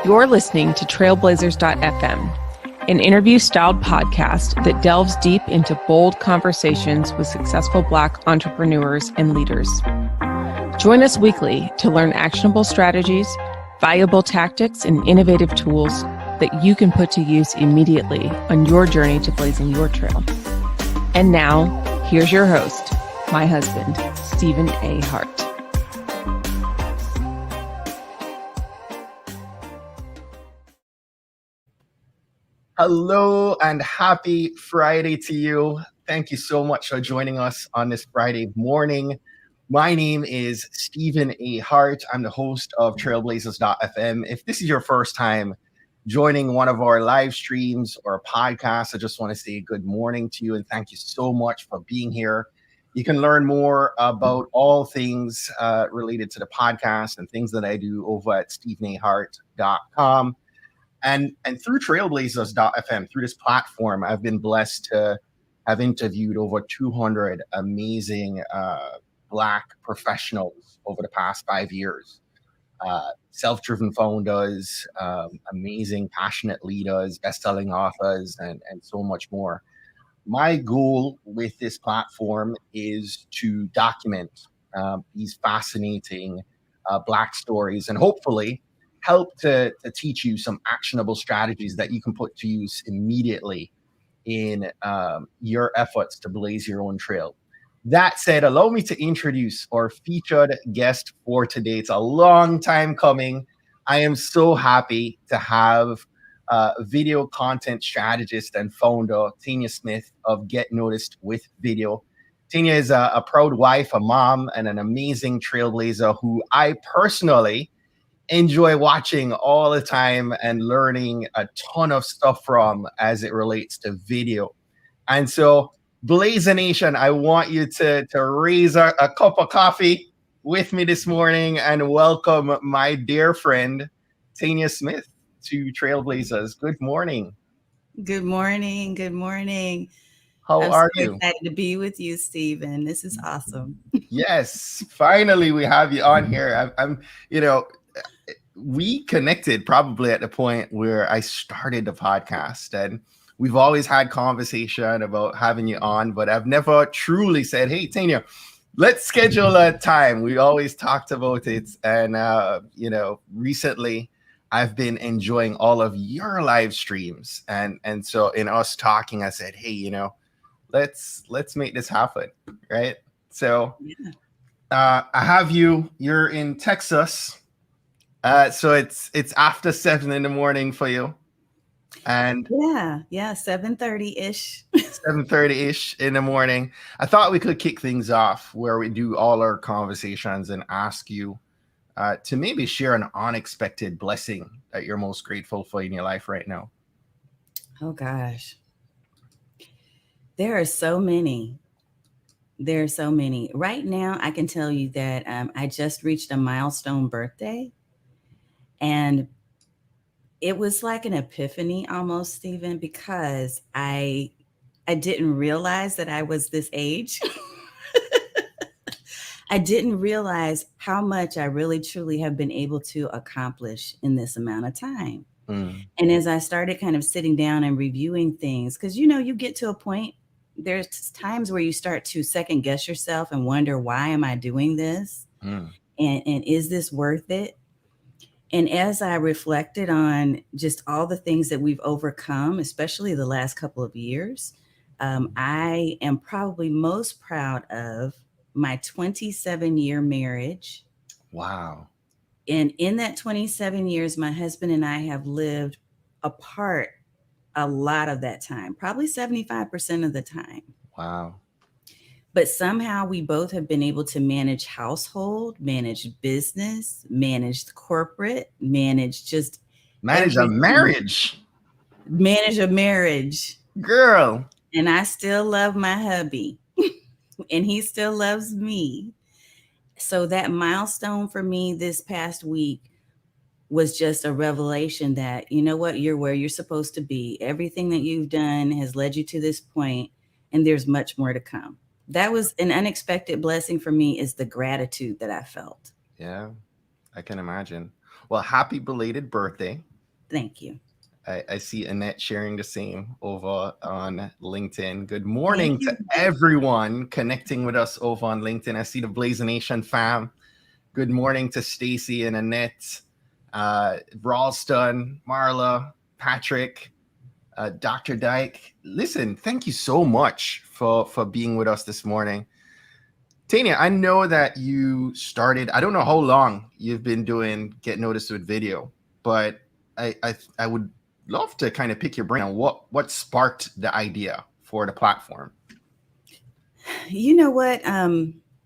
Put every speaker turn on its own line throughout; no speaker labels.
You're listening to trailblazers.fm, an interview-styled podcast that delves deep into bold conversations with successful Black entrepreneurs and leaders. Join us weekly to learn actionable strategies, valuable tactics, and innovative tools that you can put to use immediately on your journey to blazing your trail. And now, here's your host, my husband, Stephen A. Hart.
Hello and happy Friday to you. Thank you so much for joining us on this Friday morning. My name is Stephen A. Hart. I'm the host of trailblazers.fm. If this is your first time joining one of our live streams or podcasts, I just want to say good morning to you and thank you so much for being here. You can learn more about all things related to the podcast and things that I do over at stephenahart.com. And through trailblazers.fm, through this platform, I've been blessed to have interviewed over 200 amazing Black professionals over the past 5 years. Self-driven founders, amazing, passionate leaders, best-selling authors, and so much more. My goal with this platform is to document these fascinating Black stories and hopefully help to teach you some actionable strategies that you can put to use immediately in your efforts to blaze your own trail. That said, allow me to introduce our featured guest for today. It's a long time coming. I am so happy to have video content strategist and founder Tanya Smith of Get Noticed with Video. Tanya is a proud wife, a mom, and an amazing trailblazer who I personally enjoy watching all the time and learning a ton of stuff from as it relates to video. And so, Blazer Nation, I want you to raise a cup of coffee with me this morning and welcome my dear friend, Tanya Smith, to Trailblazers. Good morning.
Good morning. Good morning.
How are you?
I'm excited to be with you, Stephen. This is awesome.
Yes, finally we have you on here. I'm we connected probably at the point where I started the podcast, and we've always had conversation about having you on, but I've never truly said, hey, Tanya, let's schedule a time. We always talked about it. And, recently I've been enjoying all of your live streams. And so in us talking, I said, hey, let's make this happen. Right. So I have you're in Texas. So it's after 7 a.m. for you, and
yeah, 7:30-ish.
7:30-ish in the morning. I thought we could kick things off where we do all our conversations and ask you to maybe share an unexpected blessing that you're most grateful for in your life right now.
Oh gosh, there are so many. Right now, I can tell you that I just reached a milestone birthday. And it was like an epiphany almost, Stephen, because I didn't realize that I was this age. I didn't realize how much I really, truly have been able to accomplish in this amount of time. And as I started kind of sitting down and reviewing things, because, you get to a point, there's times where you start to second guess yourself and wonder, why am I doing this? And is this worth it? And as I reflected on just all the things that we've overcome, especially the last couple of years, I am probably most proud of my 27-year marriage.
Wow.
And in that 27 years, my husband and I have lived apart a lot of that time, probably 75% of the time.
Wow.
But somehow we both have been able to manage household, manage business, manage corporate, manage
a marriage.
Manage a marriage.
Girl.
And I still love my hubby and he still loves me. So that milestone for me this past week was just a revelation that, you know what, you're where you're supposed to be. Everything that you've done has led you to this point, and there's much more to come. That was an unexpected blessing for me, is the gratitude that I felt.
Yeah, I can imagine. Well, happy belated birthday.
Thank you.
I see Annette sharing the same over on LinkedIn. Good morning
Thank
to
you.
everyone connecting with us over on LinkedIn. I see the Blazer Nation fam. Good morning to Stacy and Annette, Ralston, Marla, Patrick, Dr. Dyke. Listen, thank you so much for being with us this morning. Tanya, I know that you started, I don't know how long you've been doing Get Noticed with video, but I would love to kind of pick your brain on what sparked the idea for the platform.
You know what?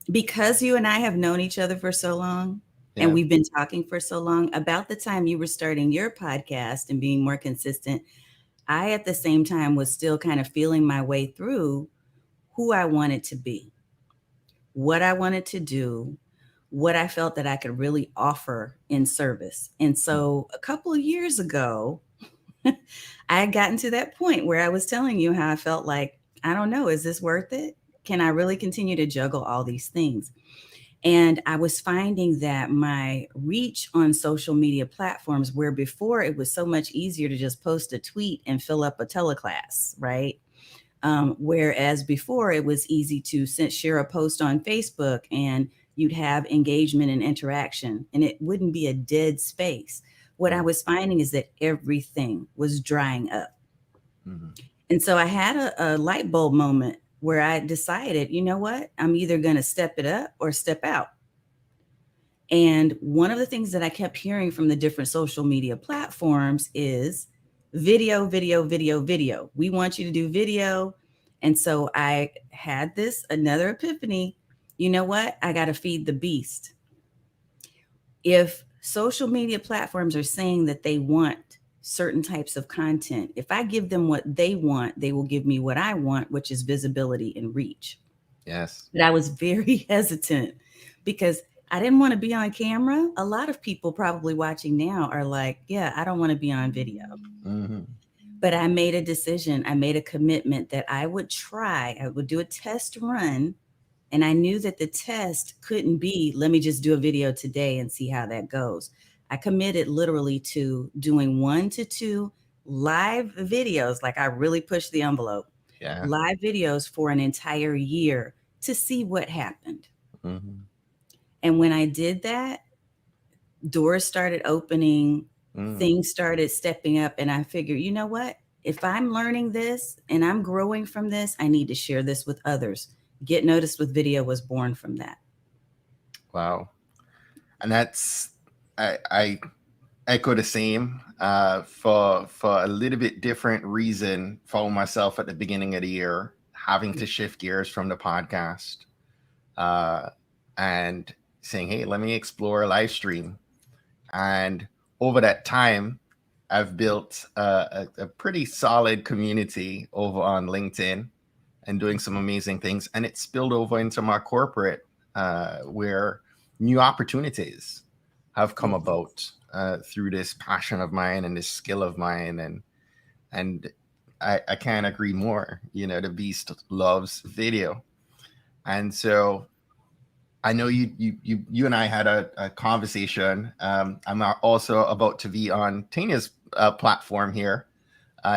Because you and I have known each other for so long, and we've been talking for so long, about the time you were starting your podcast and being more consistent, I at the same time was still kind of feeling my way through who I wanted to be, what I wanted to do, what I felt that I could really offer in service. And so a couple of years ago, I had gotten to that point where I was telling you how I felt like, I don't know, is this worth it? Can I really continue to juggle all these things? And I was finding that my reach on social media platforms, where before it was so much easier to just post a tweet and fill up a teleclass, right? Whereas before it was easy to share a post on Facebook and you'd have engagement and interaction and it wouldn't be a dead space. What I was finding is that everything was drying up. Mm-hmm. And so I had a light bulb moment where I decided, you know what, I'm either going to step it up or step out. And one of the things that I kept hearing from the different social media platforms is video, video, video, video. We want you to do video. And so I had another epiphany. You know what? I got to feed the beast. If social media platforms are saying that they want certain types of content, if I give them what they want, they will give me what I want, which is visibility and reach.
Yes.
But I was very hesitant because I didn't want to be on camera. A lot of people probably watching now are like, yeah, I don't want to be on video. Mm-hmm. But I made a decision. I made a commitment that I would do a test run. And I knew that the test couldn't be, let me just do a video today and see how that goes. I committed literally to doing 1 to 2 live videos. Like I really pushed the envelope. Yeah. Live videos for an entire year to see what happened. Mm-hmm. And when I did that, doors started opening, things started stepping up. And I figured, you know what? If I'm learning this and I'm growing from this, I need to share this with others. Get Noticed with Video was born from that.
Wow. And that's, I echo the same for a little bit different reason. Found myself at the beginning of the year having to shift gears from the podcast and saying, hey, let me explore a live stream. And over that time, I've built a pretty solid community over on LinkedIn and doing some amazing things. And it spilled over into my corporate where new opportunities have come about through this passion of mine and this skill of mine. And I can't agree more. You know, the beast loves video. And so I know you and I had a conversation. I'm also about to be on Tanya's platform here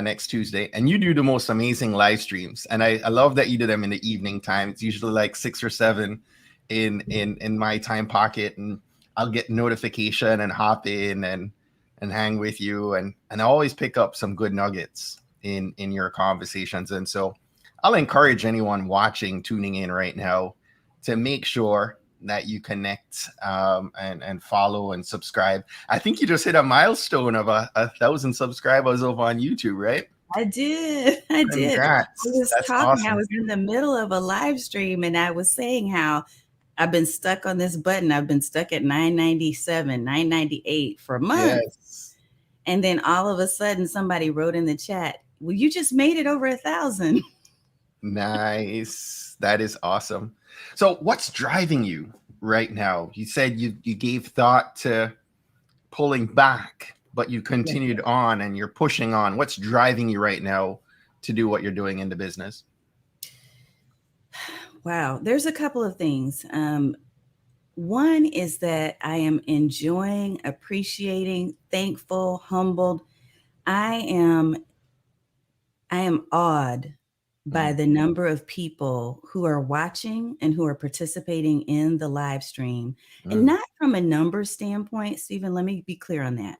next Tuesday, and you do the most amazing live streams. And I love that you do them in the evening time. It's usually like 6 or 7 in my time pocket, and I'll get notification and hop in and hang with you, and I always pick up some good nuggets in your conversations. And so I'll encourage anyone watching, tuning in right now, to make sure that you connect and follow and subscribe. I think you just hit a milestone of 1,000 subscribers over on YouTube, right?
I did.
Congrats.
I was talking. Awesome. I was in the middle of a live stream and I was saying how I've been stuck on this button. I've been stuck at 997, 998 for months. Yes. And then all of a sudden somebody wrote in the chat, well, you just made it over 1,000.
Nice. That is awesome. So what's driving you right now? You said you gave thought to pulling back, but you continued on and you're pushing on. What's driving you right now to do what you're doing in the business?
Wow. There's a couple of things. One is that I am enjoying, appreciating, thankful, humbled I am awed by the number of people who are watching and who are participating in the live stream. And not from a number standpoint, Stephen, let me be clear on that.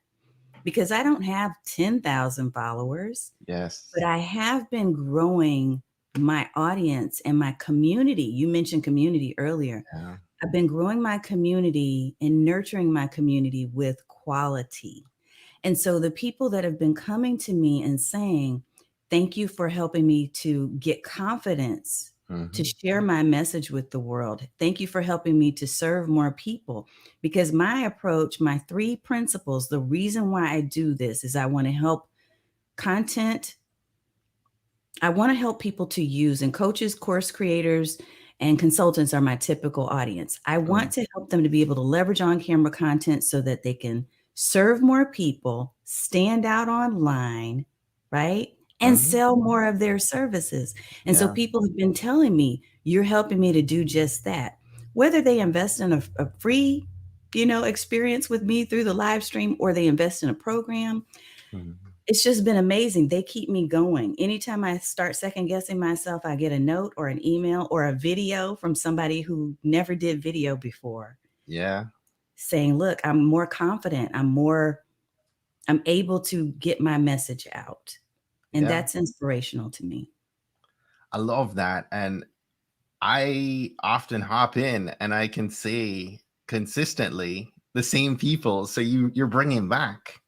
Because I don't have 10,000 followers.
Yes.
But I have been growing my audience and my community. You mentioned community earlier.
Yeah.
I've been growing my community and nurturing my community with quality. And so the people that have been coming to me and saying, thank you for helping me to get confidence to share my message with the world. Thank you for helping me to serve more people. Because my approach, my 3 principles, the reason why I do this is I want to help content. I want to help people to use, and coaches, course creators, and consultants are my typical audience. I want to help them to be able to leverage on camera content so that they can serve more people, stand out online, right? And sell more of their services. And so people have been telling me, you're helping me to do just that. Whether they invest in a free, experience with me through the live stream, or they invest in a program, it's just been amazing. They keep me going. Anytime I start second guessing myself, I get a note or an email or a video from somebody who never did video before.
Yeah.
Saying, look, I'm more confident. I'm able to get my message out. And that's inspirational to me.
I love that. And I often hop in and I can say consistently the same people. So you're bringing back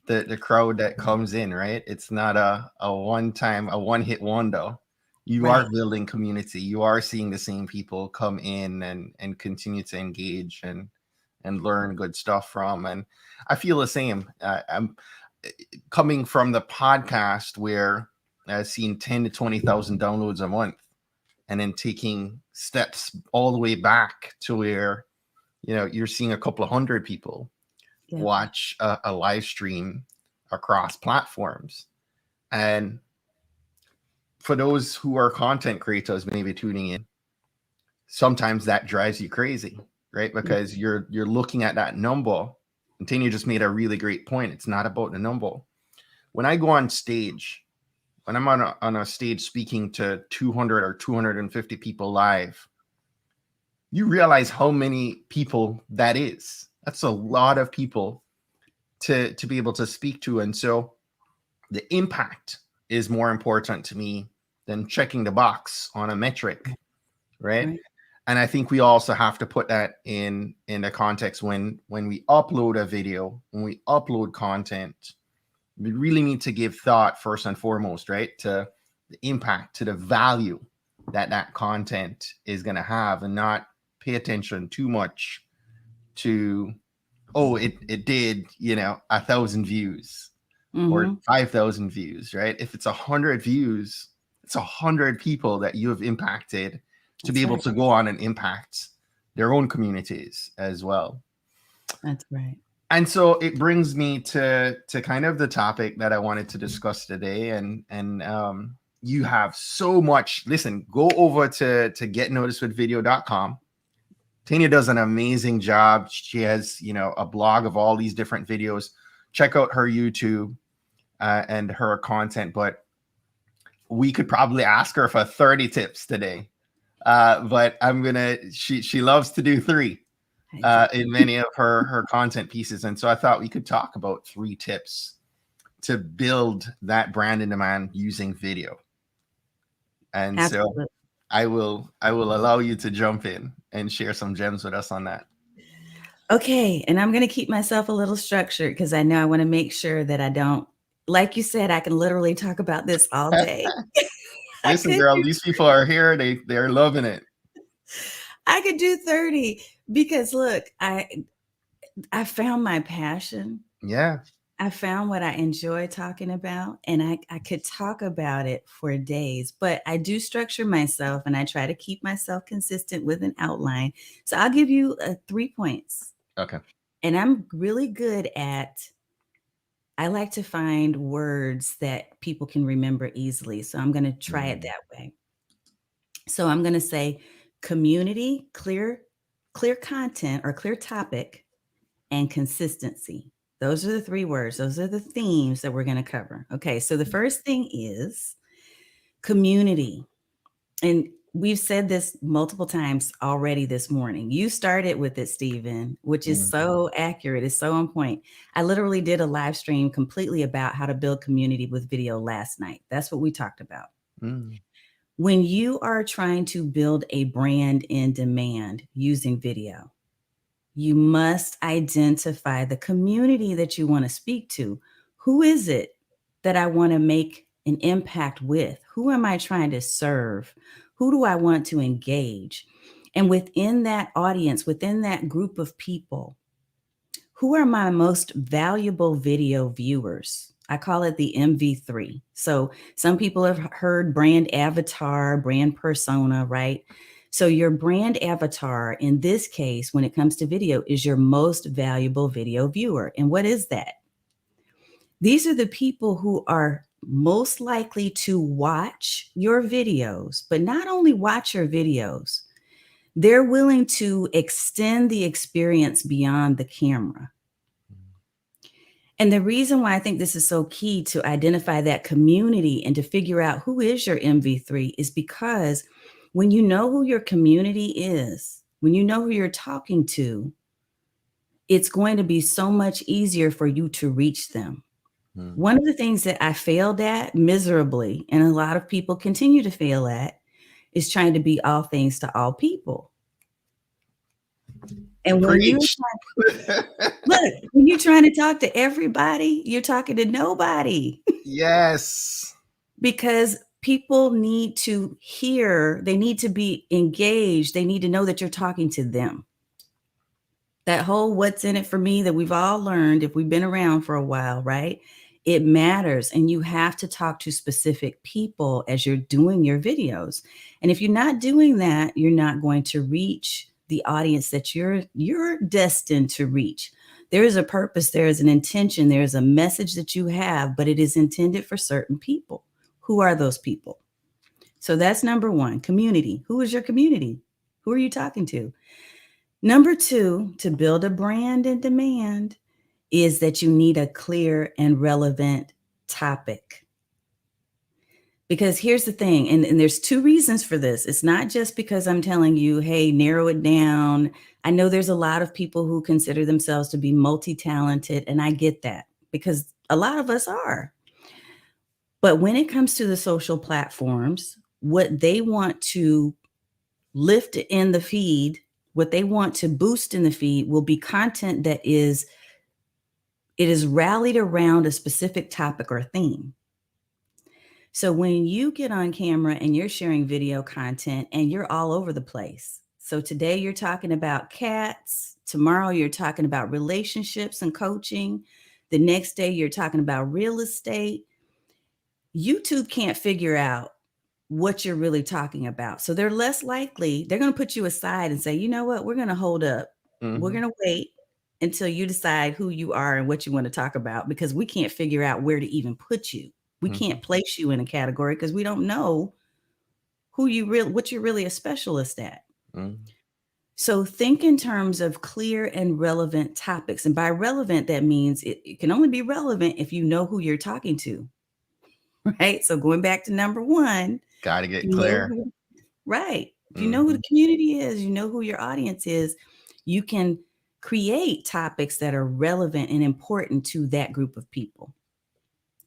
the crowd that comes in, right? It's not a one-hit wonder. You are building community. You are seeing the same people come in and continue to engage and learn good stuff from. And I feel the same. I'm coming from the podcast where I've seen 10 to 20,000 downloads a month, and then taking steps all the way back to where, you're seeing a couple of hundred people watch a live stream across platforms. And for those who are content creators maybe tuning in, sometimes that drives you crazy, right? Because you're looking at that number. And Tanya just made a really great point. It's not about the number. When I go on stage, when I'm on a stage speaking to 200 or 250 people live, you realize how many people that is. That's a lot of people to be able to speak to. And so the impact is more important to me than checking the box on a metric, right? And I think we also have to put that in the context when we upload a video, when we upload content, we really need to give thought first and foremost, right, to the impact, to the value that content is going to have, and not pay attention too much to, it did, 1,000 views or 5,000 views, right? If it's 100 views, it's 100 people that you have impacted to be able to go on and impact their own communities as well.
That's right.
And so it brings me to kind of the topic that I wanted to discuss today. And you have so much. Listen, go over to getnoticedwithvideo.com. Tanya does an amazing job. She has, a blog of all these different videos. Check out her YouTube and her content. But we could probably ask her for 30 tips today. But she loves to do 3 in many of her content pieces. And so I thought we could talk about 3 tips to build that brand in demand using video. And
Absolutely.
So I will allow you to jump in and share some gems with us on that.
Okay. And I'm going to keep myself a little structured because I know I want to make sure that I don't, like you said, I can literally talk about this all day.
Listen, girl, these people are here. They're loving it.
I could do 30 because look, I found my passion.
Yeah.
I found what I enjoy talking about, and I could talk about it for days, but I do structure myself and I try to keep myself consistent with an outline. So I'll give you 3 points.
Okay.
And I'm really good I like to find words that people can remember easily. So I'm going to try it that way. So I'm going to say community, clear content or clear topic, and consistency. Those are the 3 words. Those are the themes that we're going to cover. Okay, so the first thing is community. And we've said this multiple times already this morning. You started with it, Stephen, which is so accurate. It's so on point. I literally did a live stream completely about how to build community with video last night. That's what we talked about. When you are trying to build a brand in demand using video, you must identify the community that you want to speak to. Who is it that I want to make an impact with? Who am I trying to serve? Who do I want to engage? And within that audience, within that group of people, who are my most valuable video viewers? I call it the MV3. So some people have heard brand avatar, brand persona, right? So your brand avatar, in this case, when it comes to video, is your most valuable video viewer. And what is that? These are the people who are most likely to watch your videos, but not only watch your videos, they're willing to extend the experience beyond the camera. And the reason why I think this is so key to identify that community and to figure out who is your MV3 is because when you know who your community is, when you know who you're talking to, it's going to be so much easier for you to reach them. One of the things that I failed at miserably, and a lot of people continue to fail at, is trying to be all things to all people. And when when you're trying to talk to everybody, you're talking to nobody.
Yes.
Because people need to hear, they need to be engaged, they need to know that you're talking to them. That whole what's in it for me that we've all learned if we've been around for a while, right? It matters. And you have to talk to specific people as you're doing your videos. And if you're not doing that, you're not going to reach the audience that you're destined to reach. There is a purpose, there is an intention, there is a message that you have, but it is intended for certain people. Who are those people? So that's number 1, community. Who is your community? Who are you talking to? Number 2, to build a brand in demand is that you need a clear and relevant topic. Because here's the thing, and there's 2 reasons for this. It's not just because I'm telling you, hey, narrow it down. I know there's a lot of people who consider themselves to be multi-talented, and I get that because a lot of us are. But when it comes to the social platforms, what they want to lift in the feed, what they want to boost in the feed will be content that is rallied around a specific topic or theme. So when you get on camera and you're sharing video content and you're all over the place. So today you're talking about cats. Tomorrow you're talking about relationships and coaching. The next day you're talking about real estate. YouTube can't figure out what you're really talking about. So they're less likely, they're going to put you aside and say, you know what, we're going to hold up. We're going to wait until you decide who you are and what you want to talk about, because we can't figure out where to even put you. We can't place you in a category because we don't know what you're really a specialist at. So think in terms of clear and relevant topics. And by relevant, that means it can only be relevant if you know who you're talking to. Right. So going back to number 1,
got to get clear.
Right. If you know who the community is, you know who your audience is, you can create topics that are relevant and important to that group of people.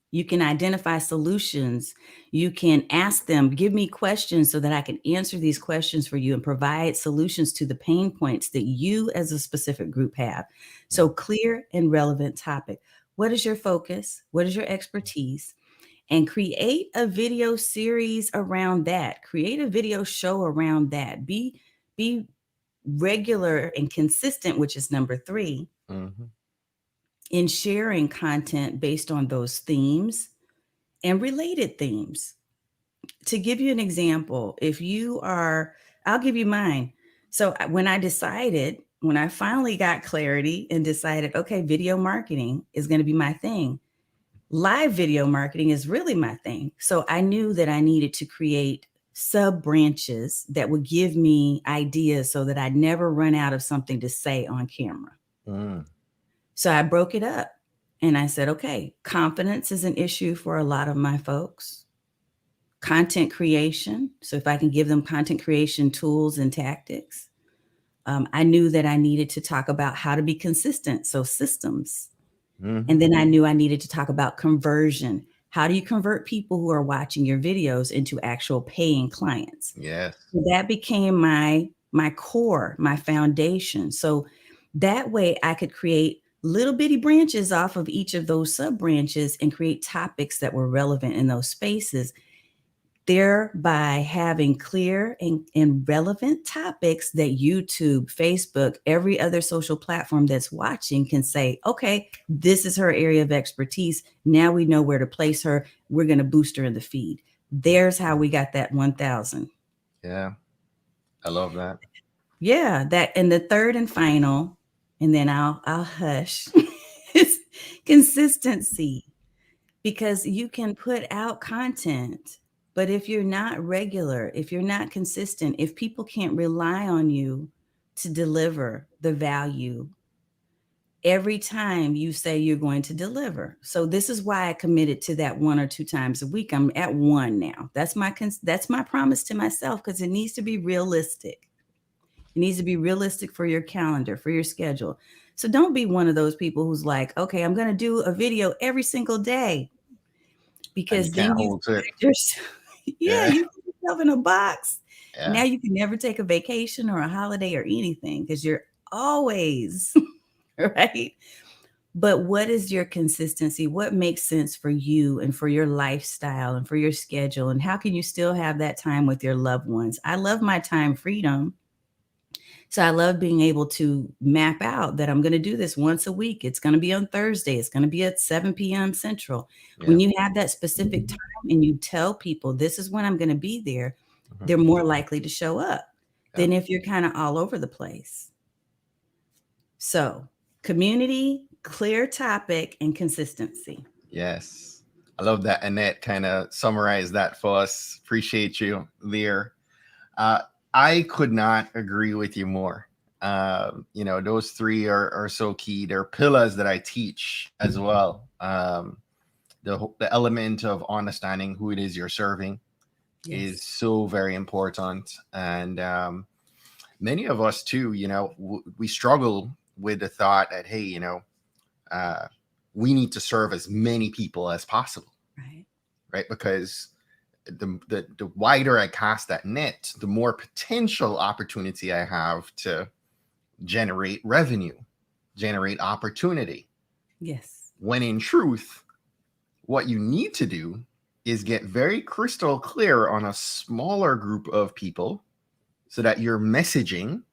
You can identify solutions. You can ask them, give me questions so that I can answer these questions for you and provide solutions to the pain points that you as a specific group have. So clear and relevant topic. What is your focus? What is your expertise? And create a video series around that. Create a video show around that. Be regular and consistent, which is number 3, in sharing content based on those themes and related themes. To give you an example, I'll give you mine. So when I finally got clarity and decided, okay, video marketing is going to be my thing. Live video marketing is really my thing. So I knew that I needed to create sub branches that would give me ideas so that I'd never run out of something to say on camera. So I broke it up. And I said, okay, confidence is an issue for a lot of my folks. Content creation. So if I can give them content creation tools and tactics. I knew that I needed to talk about how to be consistent. So systems. Mm-hmm. And then I knew I needed to talk about conversion. How do you convert people who are watching your videos into actual paying clients?
Yes.
So that became my core, my foundation. So that way I could create little bitty branches off of each of those sub branches and create topics that were relevant in those spaces, thereby having clear and relevant topics that YouTube, Facebook, every other social platform that's watching can say, okay, this is her area of expertise. Now we know where to place her. We're going to boost her in the feed. There's how we got that 1,000.
Yeah. I love that.
Yeah. That, and the third and final, and then I'll hush, is consistency. Because you can put out content, but if you're not regular, if you're not consistent, if people can't rely on you to deliver the value every time you say you're going to deliver. So this is why I committed to that 1 or 2 times a week. I'm at 1 now. That's my promise to myself, because it needs to be realistic. It needs to be realistic for your calendar, for your schedule. So don't be one of those people who's like, okay, I'm going to do a video every single day. Because then you put yourself in a box. Yeah. Now you can never take a vacation or a holiday or anything because you're always right. But what is your consistency? What makes sense for you and for your lifestyle and for your schedule? And how can you still have that time with your loved ones? I love my time freedom. So I love being able to map out that I'm going to do this once a week. It's going to be on Thursday. It's going to be at 7 p.m. Central. Yeah. When you have that specific time and you tell people this is when I'm going to be there, they're more likely to show up than if you're kind of all over the place. So community, clear topic, and consistency.
Yes. I love that Annette kind of summarized that for us. Appreciate you there. I could not agree with you more. Those 3 are so key. They're pillars that I teach as well. The element of understanding who it is you're serving is so very important. And many of us too, we struggle with the thought that, hey, we need to serve as many people as possible. Right? Because the wider I cast that net, the more potential opportunity I have to generate revenue, generate opportunity.
Yes.
When in truth, what you need to do is get very crystal clear on a smaller group of people so that your messaging,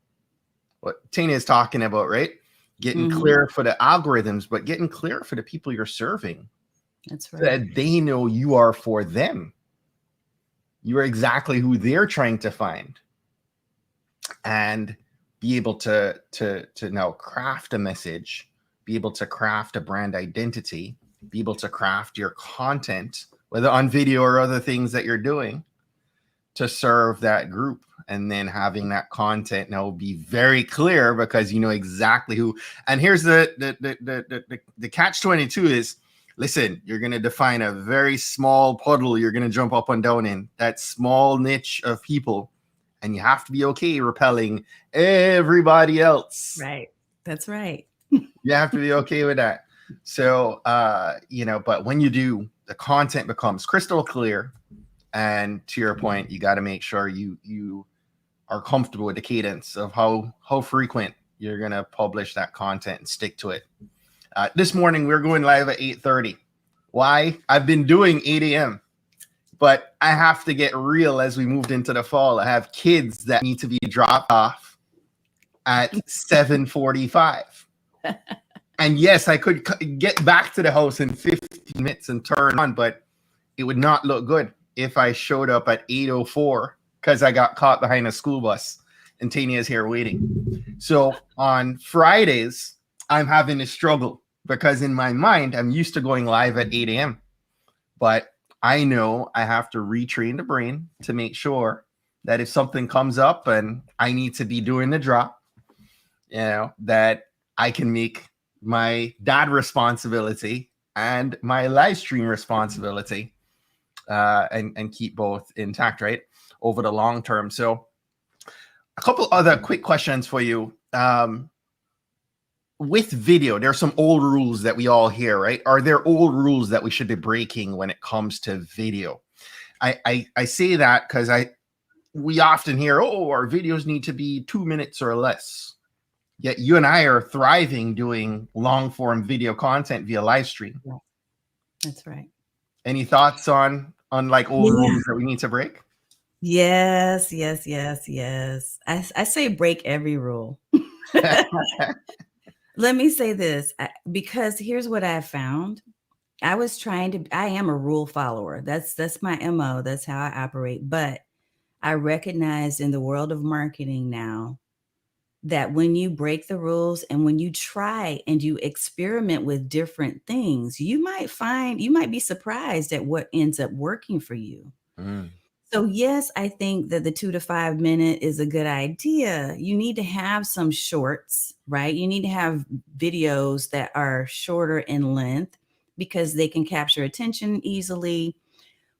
what Tanya is talking about, right? Getting clear for the algorithms, but getting clear for the people you're serving.
That's right.
So that they know you are for them. You are exactly who they're trying to find, and be able to now craft a message, be able to craft a brand identity, be able to craft your content, whether on video or other things that you're doing, to serve that group. And then having that content now be very clear because you know exactly who. And here's the catch-22 is, listen, you're going to define a very small puddle you're going to jump up and down in, that small niche of people. And you have to be okay repelling everybody else.
Right. That's right.
You have to be okay with that. So, but when you do, the content becomes crystal clear. And to your point, you got to make sure you are comfortable with the cadence of how frequent you're going to publish that content and stick to it. This morning, we're going live at 8:30. Why? I've been doing 8 a.m., but I have to get real as we moved into the fall. I have kids that need to be dropped off at 7:45. And yes, I could get back to the house in 15 minutes and turn on, but it would not look good if I showed up at 8:04 because I got caught behind a school bus and Tanya is here waiting. So on Fridays, I'm having to struggle because in my mind, I'm used to going live at 8 a.m. But I know I have to retrain the brain to make sure that if something comes up and I need to be doing the drop, that I can make my dad responsibility and my live stream responsibility, and keep both intact, right, over the long term. So a couple other quick questions for you. With video, there's some old rules that we all hear, right? Are there old rules that we should be breaking when it comes to video? I say that because we often hear, oh, our videos need to be 2 minutes or less. Yet you and I are thriving doing long form video content via live stream.
That's right.
Any thoughts on like old rules that we need to break?
Yes. I say break every rule. Let me say this, because here's what I found. I am a rule follower. That's my MO. That's how I operate. But I recognize in the world of marketing now that when you break the rules and when you try and you experiment with different things, you might be surprised at what ends up working for you. So yes, I think that the 2 to 5 minute is a good idea. You need to have some shorts, right? You need to have videos that are shorter in length because they can capture attention easily.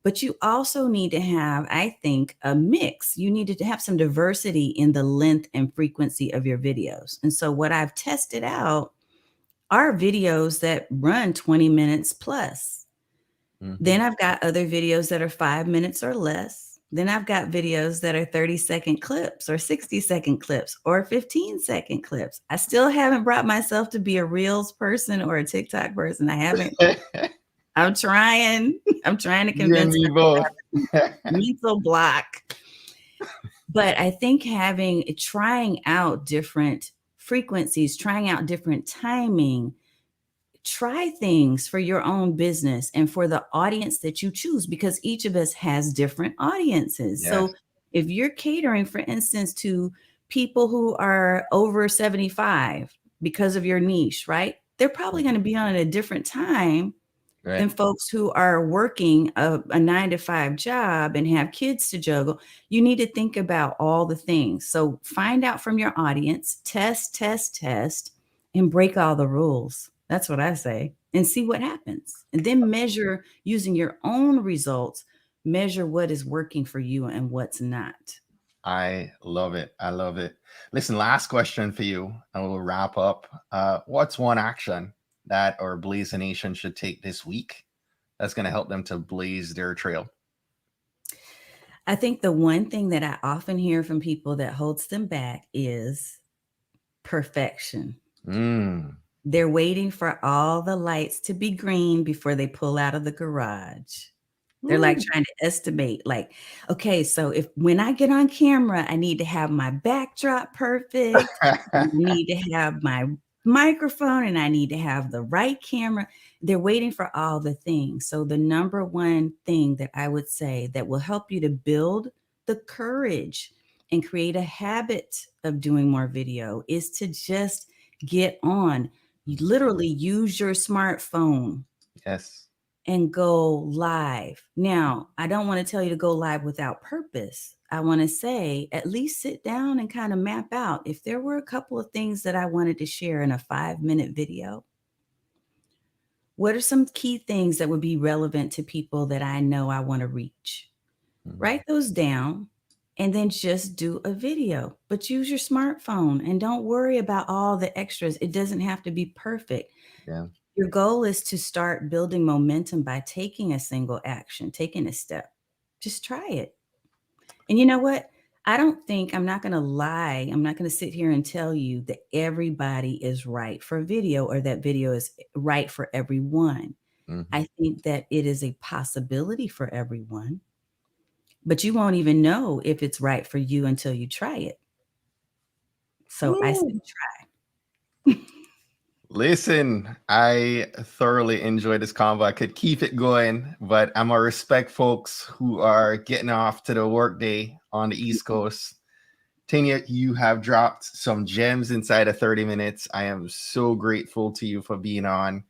But you also need to have, I think, a mix. You need to have some diversity in the length and frequency of your videos. And so what I've tested out are videos that run 20 minutes plus. Then I've got other videos that are 5 minutes or less. Then I've got videos that are 30-second clips or 60-second clips or 15-second clips. I still haven't brought myself to be a Reels person or a TikTok person. I haven't. I'm trying to convince
you both.
mental block. But I think trying out different frequencies, trying out different timing, try things for your own business and for the audience that you choose, because each of us has different audiences. Yes. So if you're catering, for instance, to people who are over 75 because of your niche, right? They're probably going to be on at a different time than folks who are working a 9-to-5 job and have kids to juggle. You need to think about all the things. So find out from your audience, test, and break all the rules. That's what I say, and see what happens. And then measure using your own results, measure what is working for you and what's not.
I love it. Listen, last question for you, and we'll wrap up. What's one action that our Blaze Nation should take this week that's going to help them to blaze their trail?
I think the one thing that I often hear from people that holds them back is perfection. They're waiting for all the lights to be green before they pull out of the garage. They're like trying to estimate, like, okay, so when I get on camera, I need to have my backdrop perfect. I need to have my microphone and I need to have the right camera. They're waiting for all the things. So the number one thing that I would say that will help you to build the courage and create a habit of doing more video is to just get on. You literally use your smartphone.
Yes.
And go live. Now, I don't want to tell you to go live without purpose. I want to say at least sit down and kind of map out if there were a couple of things that I wanted to share in a 5-minute video. What are some key things that would be relevant to people that I know I want to reach? Write those down and then just do a video, but use your smartphone and don't worry about all the extras. It doesn't have to be perfect.
Yeah.
Your goal is to start building momentum by taking a single action, taking a step. Just try it. And you know what? I'm not going to lie. I'm not going to sit here and tell you that everybody is right for video or that video is right for everyone. I think that it is a possibility for everyone, but you won't even know if it's right for you until you try it. So I say try.
Listen, I thoroughly enjoyed this convo. I could keep it going, but I'm gonna respect folks who are getting off to the workday on the East Coast. Tanya, you have dropped some gems inside of 30 minutes. I am so grateful to you for being on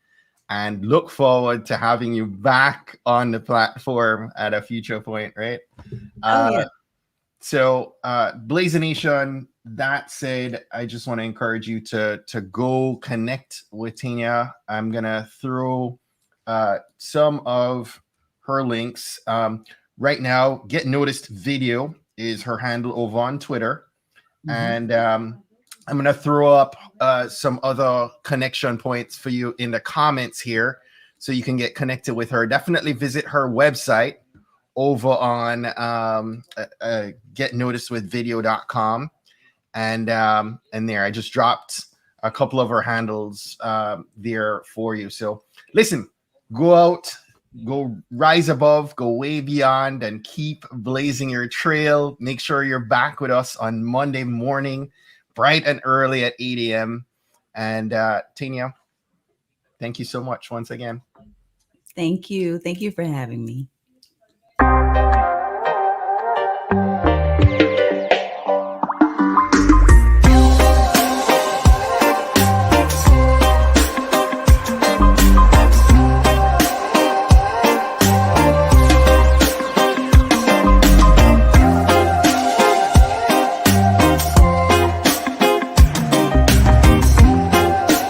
and look forward to having you back on the platform at a future point, right?
Oh, yeah.
So Blaze Nation, that said, I just want to encourage you to go connect with Tanya. I'm gonna throw some of her links. Right now, Get Noticed Video is her handle over on Twitter. And I'm going to throw up some other connection points for you in the comments here so you can get connected with her. Definitely visit her website over on getnoticedwithvideo.com. And there, I just dropped a couple of her handles there for you. So listen, go out, go rise above, go way beyond, and keep blazing your trail. Make sure you're back with us on Monday morning, bright and early at 8 a.m. And Tanya, thank you so much once again.
Thank you. Thank you for having me.